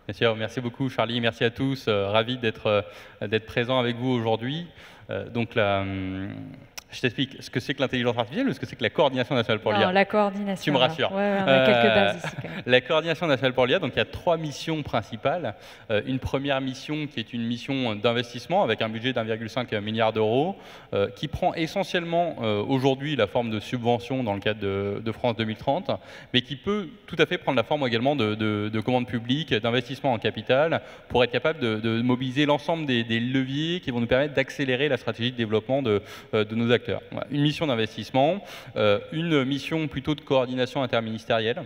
Bien sûr, merci beaucoup Charlie, merci à tous, ravi d'être présent avec vous aujourd'hui. Je t'explique ce que c'est que l'intelligence artificielle ou ce que c'est que la coordination nationale pour l'IA. Non, la coordination. Tu me rassures. Ouais, on a quelques bases ici quand même. La coordination nationale pour l'IA, donc il y a 3 missions principales. Une première mission qui est une mission d'investissement avec un budget d'1,5 milliard d'euros, qui prend essentiellement aujourd'hui la forme de subvention dans le cadre de France 2030, mais qui peut tout à fait prendre la forme également de commandes publiques, d'investissement en capital, pour être capable de mobiliser l'ensemble des leviers qui vont nous permettre d'accélérer la stratégie de développement de nos acteurs. Voilà. Une mission d'investissement, une mission plutôt de coordination interministérielle,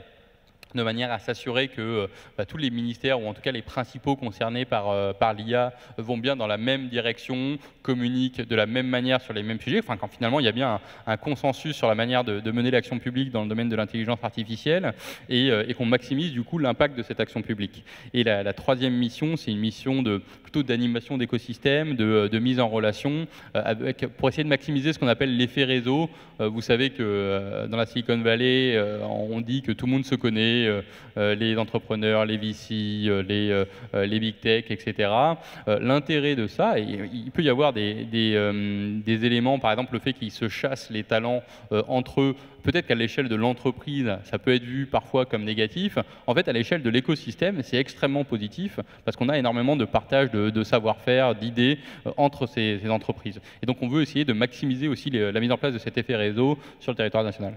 de manière à s'assurer que tous les ministères, ou en tout cas les principaux concernés par l'IA, vont bien dans la même direction, communiquent de la même manière sur les mêmes sujets, enfin quand finalement il y a bien un consensus sur la manière de mener l'action publique dans le domaine de l'intelligence artificielle, et qu'on maximise du coup l'impact de cette action publique. Et la troisième mission, c'est une mission plutôt d'animation d'écosystèmes, de mise en relation, pour essayer de maximiser ce qu'on appelle l'effet réseau. Vous savez que dans la Silicon Valley, on dit que tout le monde se connaît, les entrepreneurs, les VC, les big tech, etc. L'intérêt de ça, et il peut y avoir des éléments, par exemple le fait qu'ils se chassent les talents entre eux, peut-être qu'à l'échelle de l'entreprise, ça peut être vu parfois comme négatif. En fait, à l'échelle de l'écosystème, c'est extrêmement positif parce qu'on a énormément de partage de savoir-faire, d'idées entre ces entreprises. Et donc, on veut essayer de maximiser aussi la mise en place de cet effet réseau sur le territoire national.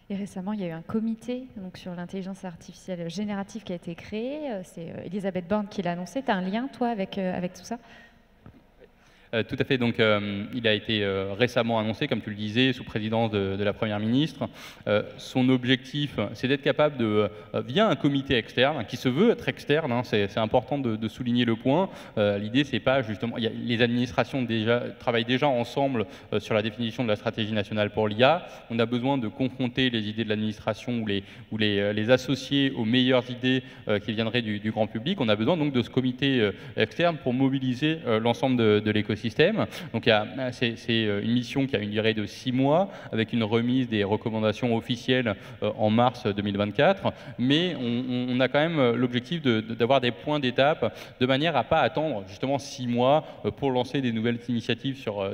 Et récemment, il y a eu un comité donc, sur l'intelligence artificielle générative qui a été créé. C'est Elisabeth Borne qui l'a annoncé. Tu as un lien, toi, avec tout ça ? Tout à fait. Donc, il a été récemment annoncé, comme tu le disais, sous présidence de la Première ministre. Son objectif, c'est d'être capable via un comité externe, qui se veut être externe, hein, c'est important de souligner le point. L'idée, c'est pas justement... les administrations travaillent déjà ensemble sur la définition de la stratégie nationale pour l'IA. On a besoin de confronter les idées de l'administration ou les associer aux meilleures idées qui viendraient du grand public. On a besoin donc de ce comité externe pour mobiliser l'ensemble de l'écosystème. Donc c'est une mission qui a une durée de 6 mois avec une remise des recommandations officielles en mars 2024, mais on a quand même l'objectif d'avoir des points d'étape de manière à ne pas attendre justement 6 mois pour lancer des nouvelles initiatives sur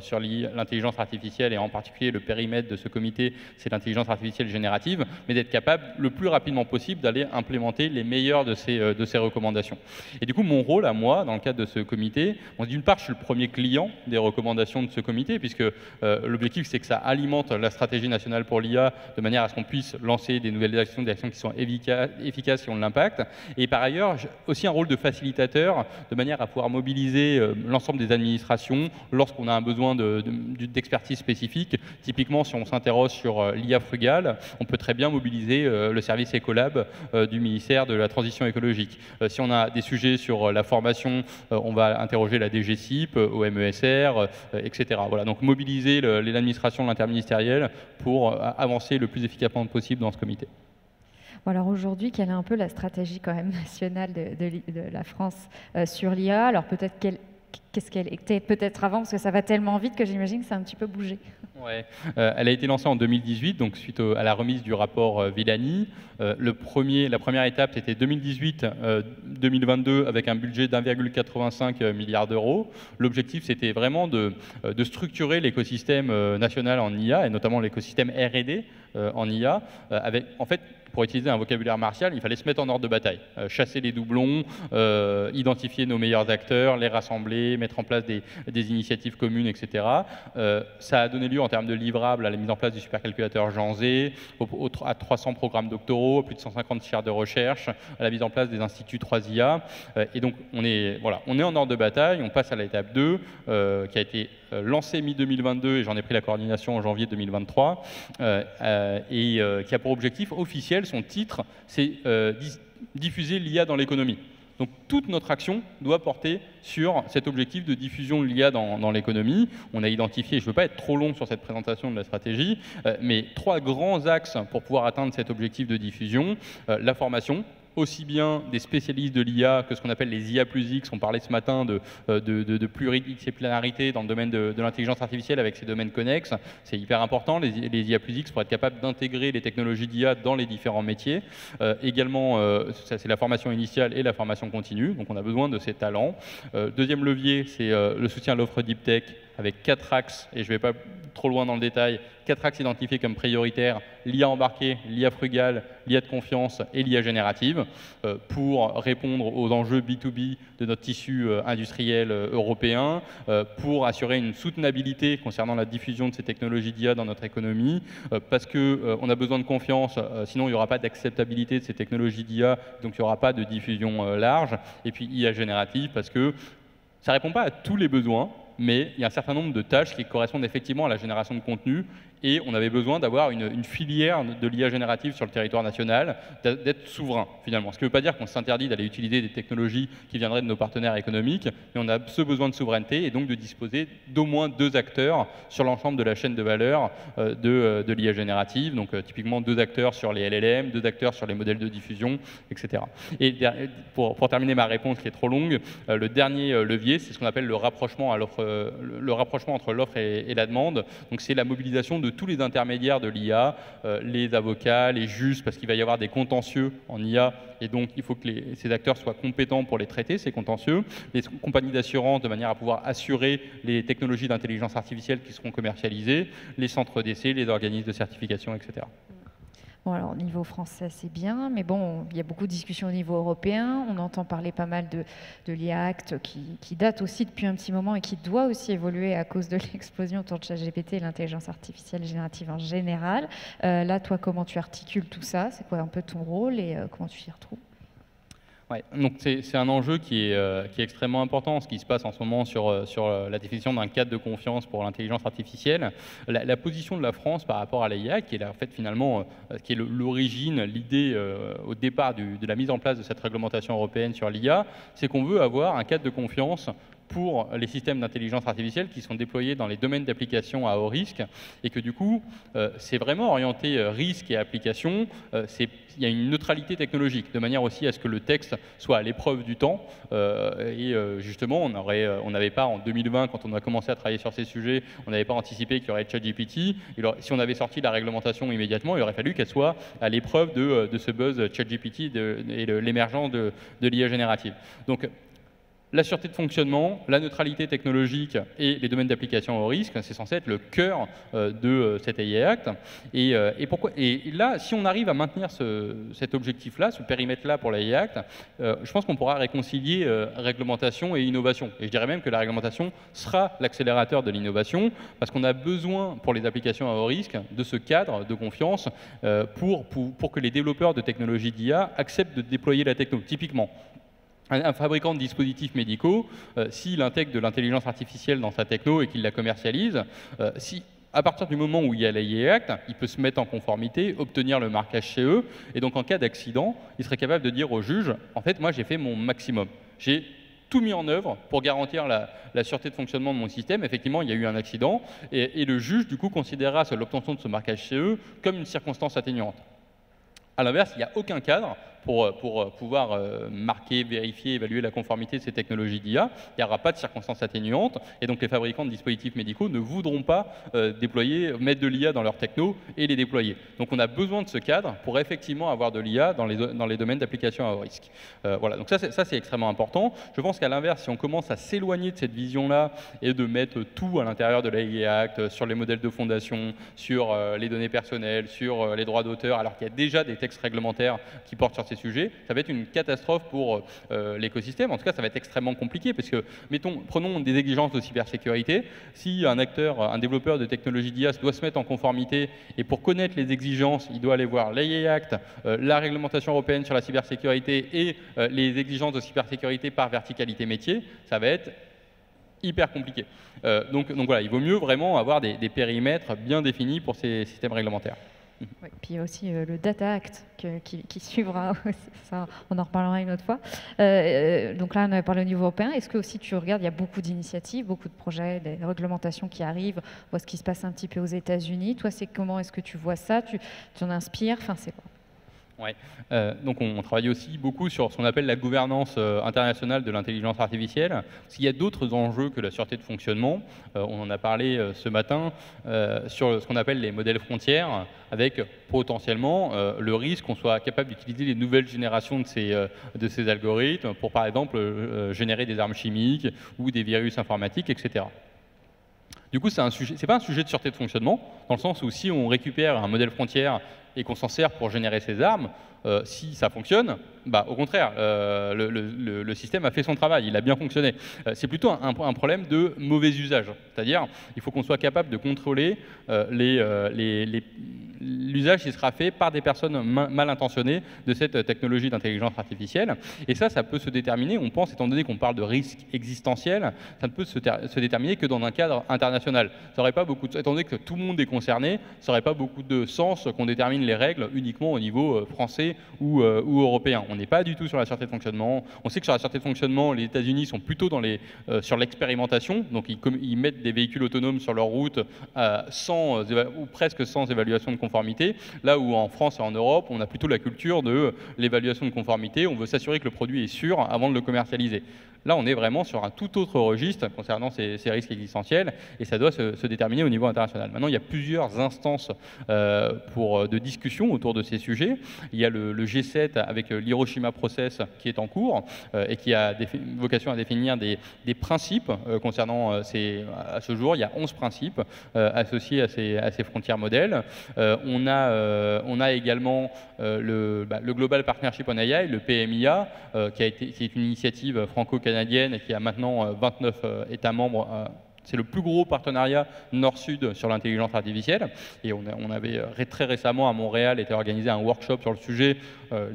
l'intelligence artificielle, et en particulier le périmètre de ce comité, c'est l'intelligence artificielle générative, mais d'être capable le plus rapidement possible d'aller implémenter les meilleures de ces recommandations. Et du coup, mon rôle à moi, dans le cadre de ce comité, d'une part, je suis le premier client des recommandations de ce comité, puisque l'objectif, c'est que ça alimente la stratégie nationale pour l'IA de manière à ce qu'on puisse lancer des nouvelles actions, des actions qui sont efficaces, qui ont de l'impact. Et par ailleurs, j'ai aussi un rôle de facilitateur, de manière à pouvoir mobiliser l'ensemble des administrations lorsqu'on a un besoin d'expertise spécifique. Typiquement, si on s'interroge sur l'IA frugale, on peut très bien mobiliser le service Ecolab du ministère de la Transition écologique. Si on a des sujets sur la formation, on va interroger la DGCIP, au MESR, etc. Voilà, donc mobiliser l'administration, l'interministériel pour avancer le plus efficacement possible dans ce comité. Bon, alors aujourd'hui, quelle est un peu la stratégie quand même nationale de la France sur l'IA? Alors peut-être qu'est-ce qu'elle était peut-être avant, parce que ça va tellement vite que j'imagine que ça a un petit peu bougé. Ouais. Elle a été lancée en 2018, donc suite à la remise du rapport Villani. La première étape, c'était 2018-2022 avec un budget d'1,85 milliard d'euros. L'objectif, c'était vraiment de structurer l'écosystème national en IA, et notamment l'écosystème R&D en IA, en fait, pour utiliser un vocabulaire martial, il fallait se mettre en ordre de bataille, chasser les doublons, identifier nos meilleurs acteurs, les rassembler, mettre en place des initiatives communes, etc. Ça a donné lieu en termes de livrables à la mise en place du supercalculateur Jean-Zé, à 300 programmes doctoraux, plus de 150 chaires de recherche, à la mise en place des instituts 3IA. Et donc, on est en ordre de bataille, on passe à l'étape 2, qui a été lancée mi-2022, et j'en ai pris la coordination en janvier 2023, et qui a pour objectif officiel, son titre, c'est diffuser l'IA dans l'économie. Donc toute notre action doit porter sur cet objectif de diffusion de l'IA dans l'économie. On a identifié, je ne veux pas être trop long sur cette présentation de la stratégie, mais 3 grands axes pour pouvoir atteindre cet objectif de diffusion. La formation, aussi bien des spécialistes de l'IA que ce qu'on appelle les IA plus X. On parlait ce matin de pluridisciplinarité dans le domaine de l'intelligence artificielle avec ces domaines connexes. C'est hyper important, les IA plus X, pour être capable d'intégrer les technologies d'IA dans les différents métiers. Également, ça c'est la formation initiale et la formation continue, donc on a besoin de ces talents. Deuxième levier, c'est le soutien à l'offre Deep Tech avec 4 axes, et je ne vais pas trop loin dans le détail, 4 axes identifiés comme prioritaires: l'IA embarquée, l'IA frugale, l'IA de confiance et l'IA générative, pour répondre aux enjeux B2B de notre tissu industriel européen, pour assurer une soutenabilité concernant la diffusion de ces technologies d'IA dans notre économie, parce qu'on a besoin de confiance, sinon il n'y aura pas d'acceptabilité de ces technologies d'IA, donc il n'y aura pas de diffusion large, et puis IA générative, parce que ça ne répond pas à tous les besoins, mais il y a un certain nombre de tâches qui correspondent effectivement à la génération de contenu, et on avait besoin d'avoir une filière de l'IA générative sur le territoire national, d'être souverain finalement. Ce qui ne veut pas dire qu'on s'interdit d'aller utiliser des technologies qui viendraient de nos partenaires économiques, mais on a ce besoin de souveraineté et donc de disposer d'au moins 2 acteurs sur l'ensemble de la chaîne de valeur de l'IA générative, donc typiquement 2 acteurs sur les LLM, 2 acteurs sur les modèles de diffusion, etc. Et pour terminer ma réponse qui est trop longue, le dernier levier, c'est ce qu'on appelle le rapprochement entre l'offre et la demande. Donc c'est la mobilisation de tous les intermédiaires de l'IA, les avocats, les juges, parce qu'il va y avoir des contentieux en IA, et donc il faut que ces acteurs soient compétents pour les traiter, ces contentieux, les compagnies d'assurance, de manière à pouvoir assurer les technologies d'intelligence artificielle qui seront commercialisées, les centres d'essai, les organismes de certification, etc. Bon, alors, au niveau français, c'est bien, mais bon, il y a beaucoup de discussions au niveau européen. On entend parler pas mal de l'IA Act qui date aussi depuis un petit moment et qui doit aussi évoluer à cause de l'explosion autour de ChatGPT et l'intelligence artificielle générative en général. Là, toi, comment tu articules tout ça? C'est quoi un peu ton rôle et comment tu t'y retrouves? Ouais, donc c'est un enjeu qui est extrêmement important, ce qui se passe en ce moment sur la définition d'un cadre de confiance pour l'intelligence artificielle. La position de la France par rapport à l'IA, qui est en fait finalement qui est l'origine, l'idée au départ de la mise en place de cette réglementation européenne sur l'IA, c'est qu'on veut avoir un cadre de confiance pour les systèmes d'intelligence artificielle qui sont déployés dans les domaines d'application à haut risque, et que du coup, c'est vraiment orienté risque et application. Il y a une neutralité technologique, de manière aussi à ce que le texte soit à l'épreuve du temps. Justement, on n'avait pas en 2020, quand on a commencé à travailler sur ces sujets, on n'avait pas anticipé qu'il y aurait ChatGPT. Si on avait sorti la réglementation immédiatement, il aurait fallu qu'elle soit à l'épreuve de ce buzz ChatGPT et l'émergence de l'IA générative. Donc, la sûreté de fonctionnement, la neutralité technologique et les domaines d'application au risque, c'est censé être le cœur de cet AI Act. Et là, si on arrive à maintenir cet objectif-là, ce périmètre-là pour l'AI Act, je pense qu'on pourra réconcilier réglementation et innovation. Et je dirais même que la réglementation sera l'accélérateur de l'innovation, parce qu'on a besoin, pour les applications à haut risque, de ce cadre de confiance pour que les développeurs de technologies d'IA acceptent de déployer la techno. Typiquement, un fabricant de dispositifs médicaux, s'il intègre de l'intelligence artificielle dans sa techno et qu'il la commercialise, à partir du moment où il y a l'AI Act, il peut se mettre en conformité, obtenir le marquage CE, et donc en cas d'accident, il serait capable de dire au juge, en fait, moi j'ai fait mon maximum. J'ai tout mis en œuvre pour garantir la sûreté de fonctionnement de mon système. Effectivement, il y a eu un accident, et le juge, du coup, considérera l'obtention de ce marquage CE comme une circonstance atténuante. À l'inverse, il n'y a aucun cadre pour pouvoir marquer, vérifier, évaluer la conformité de ces technologies d'IA. Il n'y aura pas de circonstances atténuantes, et donc les fabricants de dispositifs médicaux ne voudront pas mettre de l'IA dans leur techno et les déployer. Donc on a besoin de ce cadre pour effectivement avoir de l'IA dans les domaines d'application à haut risque. Voilà, donc ça c'est extrêmement important. Je pense qu'à l'inverse, si on commence à s'éloigner de cette vision-là et de mettre tout à l'intérieur de l'AI Act, sur les modèles de fondation, sur les données personnelles, sur les droits d'auteur, alors qu'il y a déjà des textes réglementaires qui portent sur ces sujets, ça va être une catastrophe pour l'écosystème. En tout cas, ça va être extrêmement compliqué parce que, prenons des exigences de cybersécurité. Si un développeur de technologie d'IA doit se mettre en conformité et pour connaître les exigences, il doit aller voir l'AI Act, la réglementation européenne sur la cybersécurité et les exigences de cybersécurité par verticalité métier, ça va être hyper compliqué. Donc voilà, il vaut mieux vraiment avoir des périmètres bien définis pour ces systèmes réglementaires. Oui, puis il y a aussi le Data Act qui suivra, ça, on en reparlera une autre fois. Donc là, on avait parlé au niveau européen. Est-ce que aussi tu regardes, il y a beaucoup d'initiatives, beaucoup de projets, des réglementations qui arrivent, on voit ce qui se passe un petit peu aux États-Unis. Toi, comment est-ce que tu vois ça? Tu t'en inspires? Enfin, c'est quoi? Ouais. Donc on travaille aussi beaucoup sur ce qu'on appelle la gouvernance internationale de l'intelligence artificielle. S'il y a d'autres enjeux que la sûreté de fonctionnement, on en a parlé ce matin, sur ce qu'on appelle les modèles frontières, avec potentiellement le risque qu'on soit capable d'utiliser les nouvelles générations de ces algorithmes pour, par exemple, générer des armes chimiques ou des virus informatiques, etc. Du coup, c'est pas un sujet de sûreté de fonctionnement, dans le sens où si on récupère un modèle frontière et qu'on s'en sert pour générer ces armes, si ça fonctionne, bah, au contraire, le système a fait son travail, il a bien fonctionné. C'est plutôt un problème de mauvais usage, c'est-à-dire il faut qu'on soit capable de contrôler l'usage qui sera fait par des personnes mal intentionnées de cette technologie d'intelligence artificielle. Et ça peut se déterminer, on pense, étant donné qu'on parle de risque existentiel, ça ne peut se déterminer que dans un cadre international. Ça aurait pas beaucoup étant donné que tout le monde est concerné, ça n'aurait pas beaucoup de sens qu'on détermine les règles uniquement au niveau français ou européen. On n'est pas du tout sur la sûreté de fonctionnement. On sait que sur la sûreté de fonctionnement, les États-Unis sont plutôt sur l'expérimentation, donc ils mettent des véhicules autonomes sur leur route ou presque sans évaluation de conformité, là où en France et en Europe, on a plutôt la culture de l'évaluation de conformité, on veut s'assurer que le produit est sûr avant de le commercialiser. Là, on est vraiment sur un tout autre registre concernant ces risques existentiels, et ça doit se déterminer au niveau international. Maintenant, il y a plusieurs instances de discussion autour de ces sujets. Il y a le G7 avec l'Hiroshima Process qui est en cours et qui a vocation à définir des principes concernant à ce jour, il y a 11 principes associés à ces frontières modèles. On a également le Global Partnership on AI, le PMIA, qui est une initiative franco-canadienne et qui a maintenant 29 États membres. C'est le plus gros partenariat nord-sud sur l'intelligence artificielle. Et on avait très récemment à Montréal été organisé un workshop sur le sujet.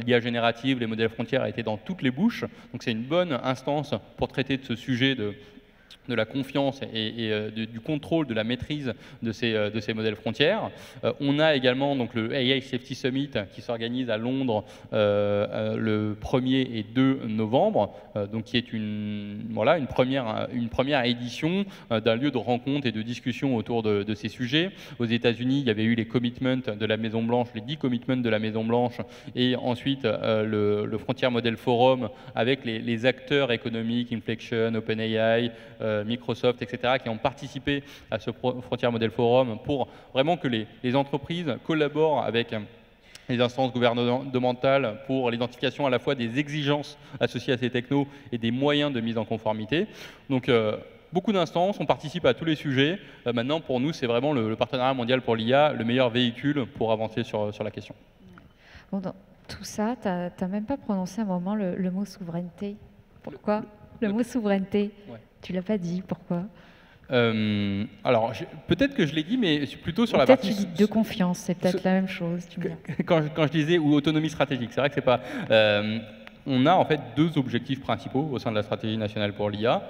L'IA générative, les modèles frontières a été dans toutes les bouches. Donc c'est une bonne instance pour traiter de ce sujet de la confiance et du contrôle, de la maîtrise de ces modèles frontières. On a également donc, le AI Safety Summit qui s'organise à Londres le 1er et 2 novembre, donc qui est une première édition d'un lieu de rencontre et de discussion autour de ces sujets. Aux États-Unis, il y avait eu les commitments de la Maison-Blanche, les 10 commitments de la Maison-Blanche, et ensuite le Frontier Model Forum avec les acteurs économiques, Inflection, OpenAI, Microsoft, etc., qui ont participé à ce Frontier Model Forum pour vraiment que les entreprises collaborent avec les instances gouvernementales pour l'identification à la fois des exigences associées à ces technos et des moyens de mise en conformité. Donc, beaucoup d'instances, on participe à tous les sujets. Maintenant, pour nous, c'est vraiment le partenariat mondial pour l'IA, le meilleur véhicule pour avancer sur la question. Bon, dans tout ça, tu n'as même pas prononcé un moment le mot souveraineté. Pourquoi le mot souveraineté? Ouais. Tu l'as pas dit, pourquoi? Alors, peut-être que je l'ai dit, mais plutôt sur la partie... Peut-être de confiance, c'est peut-être la même chose. Quand je disais, ou autonomie stratégique, c'est vrai que c'est pas... on a en fait 2 objectifs principaux au sein de la stratégie nationale pour l'IA.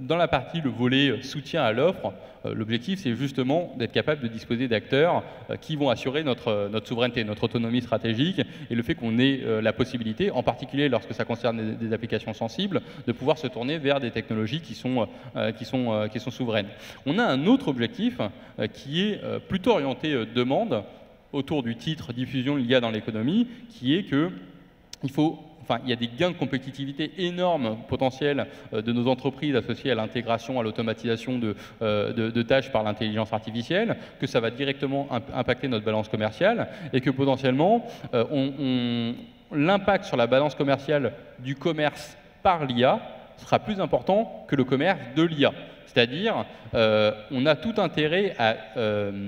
Dans la partie, le volet soutien à l'offre, l'objectif c'est justement d'être capable de disposer d'acteurs qui vont assurer notre souveraineté, notre autonomie stratégique, et le fait qu'on ait la possibilité, en particulier lorsque ça concerne des applications sensibles, de pouvoir se tourner vers des technologies qui sont souveraines. On a un autre objectif qui est plutôt orienté demande, autour du titre diffusion de l'IA dans l'économie, qui est que il y a des gains de compétitivité énormes potentiels de nos entreprises associés à l'intégration, à l'automatisation de tâches par l'intelligence artificielle, que ça va directement impacter notre balance commerciale et que potentiellement l'impact sur la balance commerciale du commerce par l'IA sera plus important que le commerce de l'IA. C'est-à-dire, on a tout intérêt à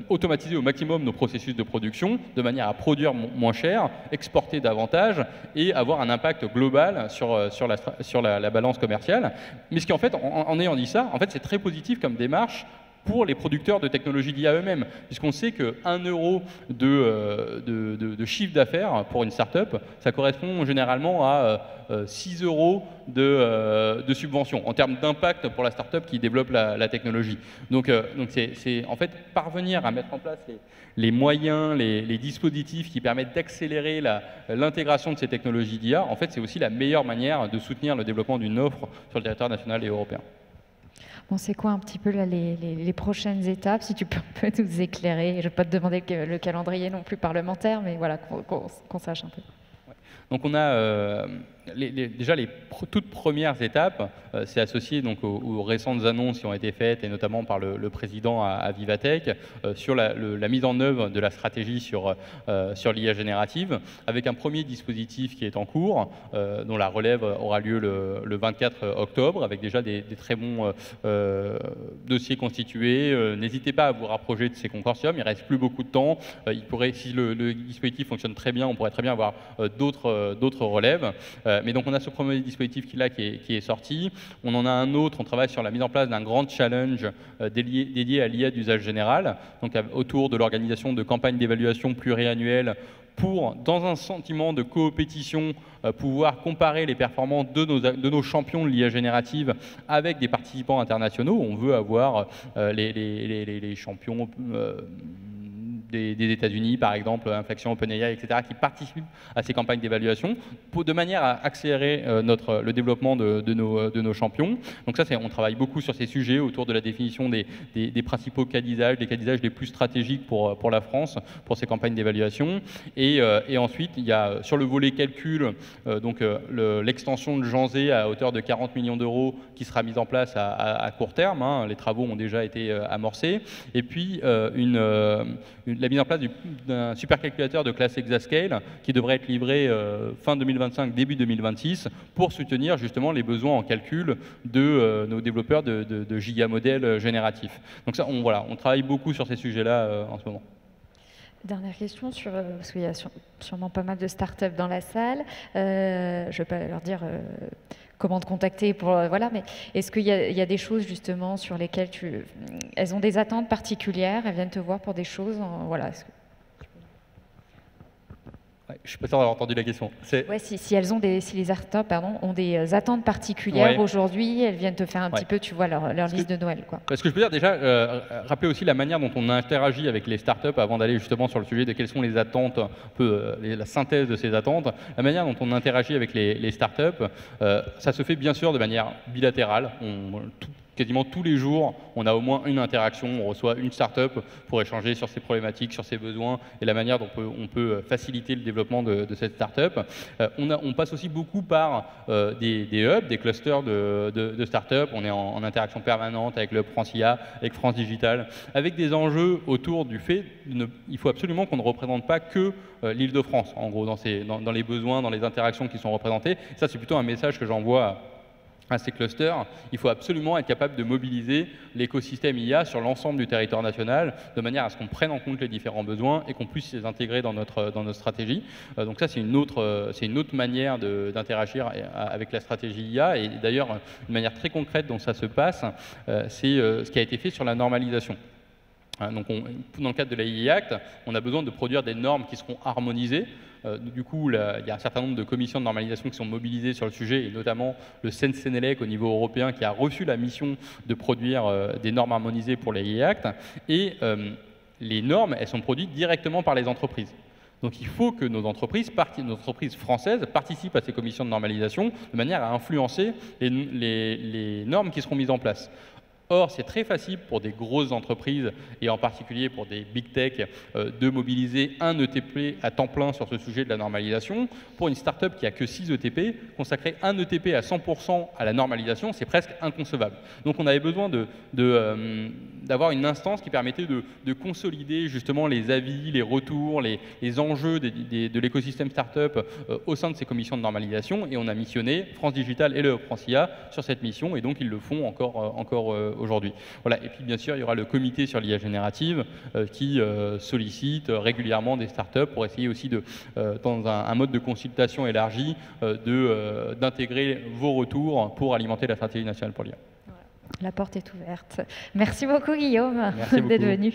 automatiser au maximum nos processus de production de manière à produire moins cher, exporter davantage et avoir un impact global sur la balance commerciale. Mais ce qui, en fait, en ayant dit ça, en fait, c'est très positif comme démarche pour les producteurs de technologies d'IA eux-mêmes, puisqu'on sait que 1 euro de chiffre d'affaires pour une start-up, ça correspond généralement à 6 euros de subvention en termes d'impact pour la start-up qui développe la technologie. Donc c'est en fait parvenir à mettre en place les moyens, les dispositifs qui permettent d'accélérer l'intégration de ces technologies d'IA. En fait, c'est aussi la meilleure manière de soutenir le développement d'une offre sur le territoire national et européen. Bon, c'est quoi un petit peu là, les prochaines étapes, si tu peux un peu nous éclairer? Je ne vais pas te demander le calendrier non plus parlementaire, mais voilà, qu'on sache un peu. Donc on a déjà les toutes premières étapes, c'est associé donc aux récentes annonces qui ont été faites, et notamment par le président à Vivatech, sur la mise en œuvre de la stratégie sur l'IA générative, avec un premier dispositif qui est en cours, dont la relève aura lieu le 24 octobre, avec déjà des très bons dossiers constitués. N'hésitez pas à vous rapprocher de ces consortiums, il ne reste plus beaucoup de temps. Si le dispositif fonctionne très bien, on pourrait très bien avoir d'autres relèves. Mais donc on a ce premier dispositif qui est sorti. On en a un autre, on travaille sur la mise en place d'un grand challenge dédié à l'IA d'usage général, donc autour de l'organisation de campagnes d'évaluation pluriannuelles pour, dans un sentiment de coopétition, pouvoir comparer les performances de nos champions de l'IA générative avec des participants internationaux. On veut avoir les champions des États-Unis, par exemple, Inflexion, OpenAI, etc., qui participent à ces campagnes d'évaluation de manière à accélérer le développement de nos champions. Donc ça, on travaille beaucoup sur ces sujets autour de la définition des principaux cas d'usage, des cas d'usage les plus stratégiques pour la France, pour ces campagnes d'évaluation. Et ensuite, il y a sur le volet calcul, l'extension de Janzé à hauteur de 40 millions d'euros qui sera mise en place à court terme. Hein. Les travaux ont déjà été amorcés. Et puis, la mise en place d'un supercalculateur de classe Exascale qui devrait être livré fin 2025, début 2026, pour soutenir justement les besoins en calcul de nos développeurs de gigamodèles génératifs. Donc ça, on travaille beaucoup sur ces sujets-là en ce moment. Dernière question, parce qu'il y a sûrement pas mal de startups dans la salle. Je ne vais pas leur dire comment te contacter voilà, mais est-ce qu'il y a des choses justement sur lesquelles elles ont des attentes particulières, elles viennent te voir pour des choses, voilà. Ouais, je ne suis pas sûr d'avoir entendu la question. Ouais, si les startups ont des attentes particulières aujourd'hui, elles viennent te faire un petit peu, tu vois, leur liste de Noël, quoi. Ce que je peux dire déjà, rappeler aussi la manière dont on interagit avec les startups avant d'aller justement sur le sujet de quelles sont les attentes, un peu la synthèse de ces attentes. La manière dont on interagit avec les startups, ça se fait bien sûr de manière bilatérale. Quasiment tous les jours, on a au moins une interaction, on reçoit une start-up pour échanger sur ses problématiques, sur ses besoins et la manière dont on peut faciliter le développement de cette start-up. On passe aussi beaucoup par des hubs, des clusters de start-up. On est en interaction permanente avec le hub France IA, avec France Digital, avec des enjeux autour du fait il faut absolument qu'on ne représente pas que l'Île-de-France, en gros, dans les besoins, dans les interactions qui sont représentées. Ça, c'est plutôt un message que j'envoie à ces clusters. Il faut absolument être capable de mobiliser l'écosystème IA sur l'ensemble du territoire national, de manière à ce qu'on prenne en compte les différents besoins et qu'on puisse les intégrer dans notre stratégie. Donc ça, c'est une autre manière d'interagir avec la stratégie IA. Et d'ailleurs, une manière très concrète dont ça se passe, c'est ce qui a été fait sur la normalisation. Donc dans le cadre de la IA Act, on a besoin de produire des normes qui seront harmonisées. Du coup, il y a un certain nombre de commissions de normalisation qui sont mobilisées sur le sujet, et notamment le CNCNLEC au niveau européen qui a reçu la mission de produire des normes harmonisées pour la IA Act. Et les normes, elles sont produites directement par les entreprises. Donc il faut que nos entreprises françaises participent à ces commissions de normalisation de manière à influencer les normes qui seront mises en place. Or, c'est très facile pour des grosses entreprises, et en particulier pour des big tech, de mobiliser un ETP à temps plein sur ce sujet de la normalisation. Pour une start-up qui a que 6 ETP, consacrer un ETP à 100% à la normalisation, c'est presque inconcevable. Donc on avait besoin d'avoir une instance qui permettait de consolider justement les avis, les retours, les enjeux de l'écosystème start-up au sein de ces commissions de normalisation, et on a missionné France Digital et le France IA sur cette mission, et donc ils le font encore aujourd'hui. Voilà. Et puis bien sûr, il y aura le comité sur l'IA générative qui sollicite régulièrement des startups pour essayer aussi, dans un mode de consultation élargi, d'intégrer vos retours pour alimenter la stratégie nationale pour l'IA. La porte est ouverte. Merci beaucoup, Guillaume, d'être venu.